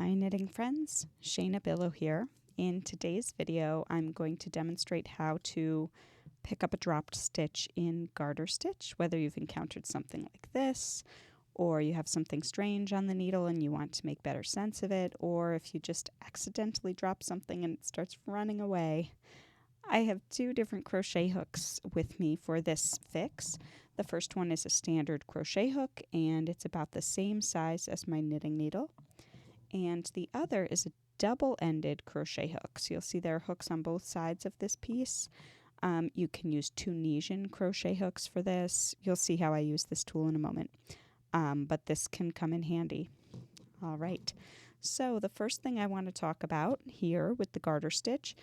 Hi knitting friends, Shaina Bilow here. In today's video I'm going to demonstrate how to pick up a dropped stitch in Garter Stitch, whether you've encountered something like this, or you have something strange on the needle and you want to make better sense of it, or if you just accidentally drop something and it starts running away. I have two different crochet hooks with me for this fix. The first one is a standard crochet hook and it's about the same size as my knitting needle. And the other is a double-ended crochet hook. So you'll see there are hooks on both sides of this piece. You can use Tunisian crochet hooks for this. You'll see how I use this tool in a moment. But this can come in handy. All right. So the first thing I want to talk about here with the garter stitch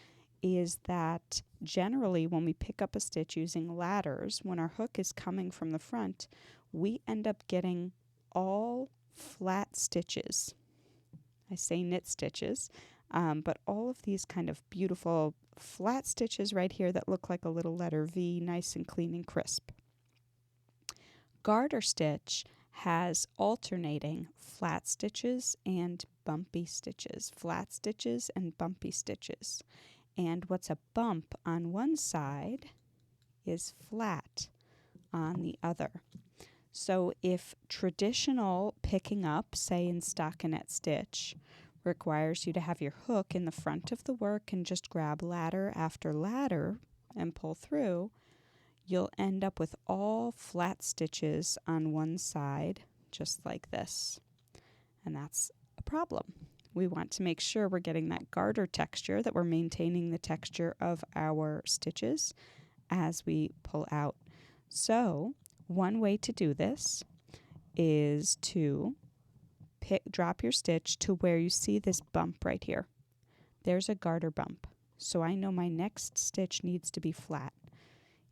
is that generally when we pick up a stitch using ladders, when our hook is coming from the front, we end up getting all flat stitches. I say knit stitches, but all of these kind of beautiful flat stitches right here that look like a little letter V, nice and clean and crisp. Garter stitch has alternating flat stitches and bumpy stitches, flat stitches and bumpy stitches. And what's a bump on one side is flat on the other. So if traditional picking up, say in stockinette stitch, requires you to have your hook in the front of the work and just grab ladder after ladder and pull through, you'll end up with all flat stitches on one side, just like this. And that's a problem. We want to make sure we're getting that garter texture, that we're maintaining the texture of our stitches as we pull out. So one way to do this is to drop your stitch to where you see this bump right here. There's a garter bump. So I know my next stitch needs to be flat.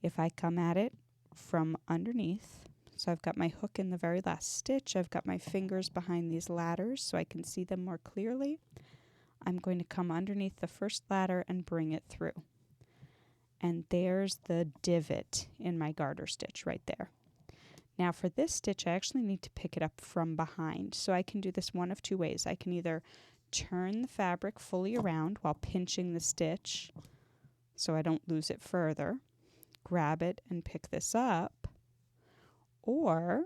If I come at it from underneath, so I've got my hook in the very last stitch, I've got my fingers behind these ladders so I can see them more clearly. I'm going to come underneath the first ladder and bring it through. And there's the divot in my garter stitch right there. Now for this stitch, I actually need to pick it up from behind. So I can do this one of two ways. I can either turn the fabric fully around while pinching the stitch so I don't lose it further, grab it and pick this up, or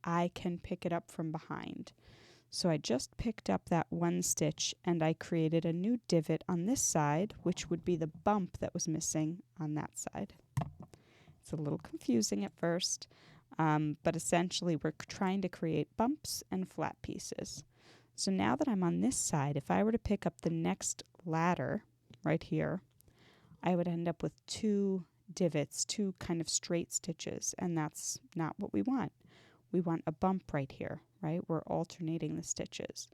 I can pick it up from behind. So I just picked up that one stitch and I created a new divot on this side, which would be the bump that was missing on that side. It's a little confusing at first, but essentially we're trying to create bumps and flat pieces. So now that I'm on this side, if I were to pick up the next ladder right here, I would end up with two divots, two kind of straight stitches, and that's not what we want. We want a bump right here, right? We're alternating the stitches.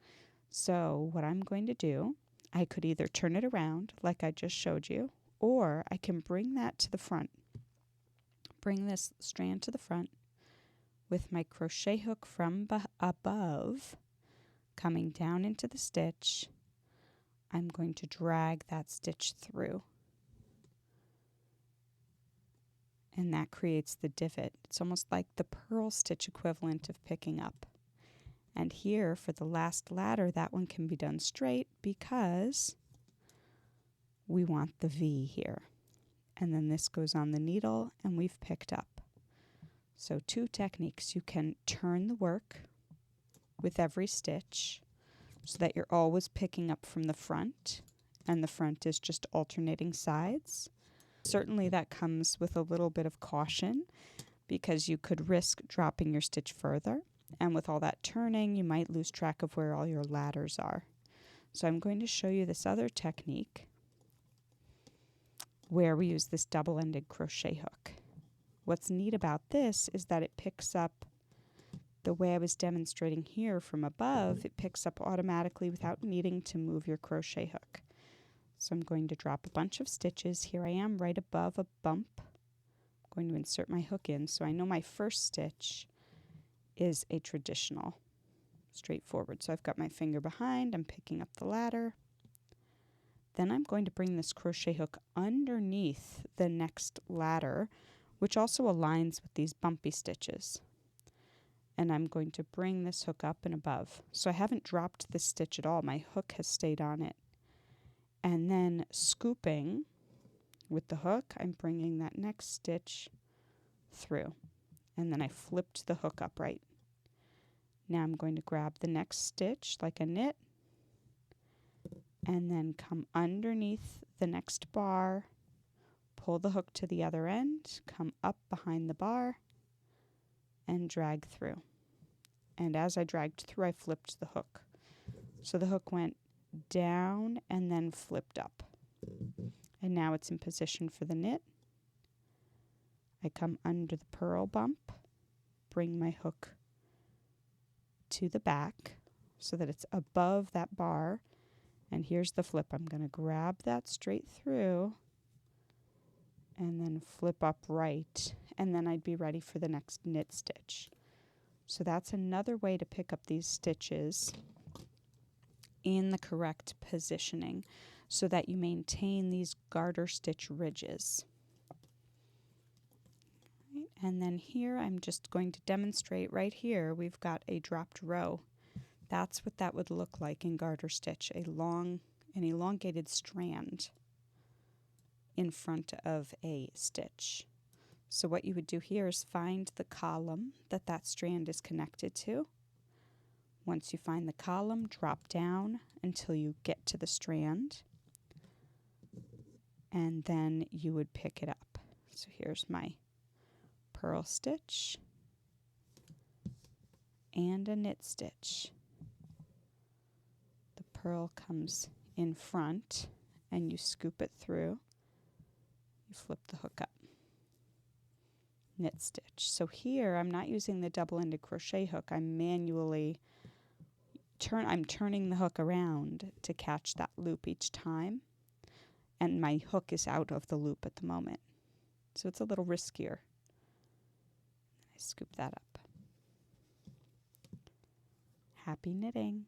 So what I'm going to do, I could either turn it around like I just showed you, or I can bring that to the front. Bring this strand to the front with my crochet hook from above coming down into the stitch. I'm going to drag that stitch through. And that creates the divot. It's almost like the purl stitch equivalent of picking up. And here for the last ladder, that one can be done straight because we want the V here. And then this goes on the needle and we've picked up. So two techniques. You can turn the work with every stitch so that you're always picking up from the front and the front is just alternating sides. Certainly that comes with a little bit of caution because you could risk dropping your stitch further, and with all that turning you might lose track of where all your ladders are. So I'm going to show you this other technique where we use this double-ended crochet hook. What's neat about this is that it picks up the way I was demonstrating here from above. It picks up automatically without needing to move your crochet hook. So I'm going to drop a bunch of stitches. Here I am right above a bump. I'm going to insert my hook in so I know my first stitch is a traditional straightforward. So I've got my finger behind, I'm picking up the ladder. Then I'm going to bring this crochet hook underneath the next ladder, which also aligns with these bumpy stitches. and I'm going to bring this hook up and above. So I haven't dropped this stitch at all. My hook has stayed on it. And then scooping with the hook, I'm bringing that next stitch through. And then I flipped the hook upright. Now I'm going to grab the next stitch like a knit and then come underneath the next bar, pull the hook to the other end, come up behind the bar, and drag through. And as I dragged through, I flipped the hook. So the hook went down and then flipped up. And now it's in position for the knit. I come under the purl bump, bring my hook to the back so that it's above that bar. And here's the flip. I'm going to grab that straight through and then flip up right, and then I'd be ready for the next knit stitch. So that's another way to pick up these stitches in the correct positioning so that you maintain these garter stitch ridges. Right, and then here I'm just going to demonstrate right here we've got a dropped row. That's what that would look like in garter stitch, an elongated strand in front of a stitch. So what you would do here is find the column that that strand is connected to. Once you find the column, drop down until you get to the strand, and then you would pick it up. So here's my purl stitch and a knit stitch. The purl comes in front and you scoop it through. You flip the hook up. Knit stitch. So here I'm not using the double-ended crochet hook. I'm manually turning the hook around to catch that loop each time, and my hook is out of the loop at the moment. So it's a little riskier. I scoop that up. Happy knitting.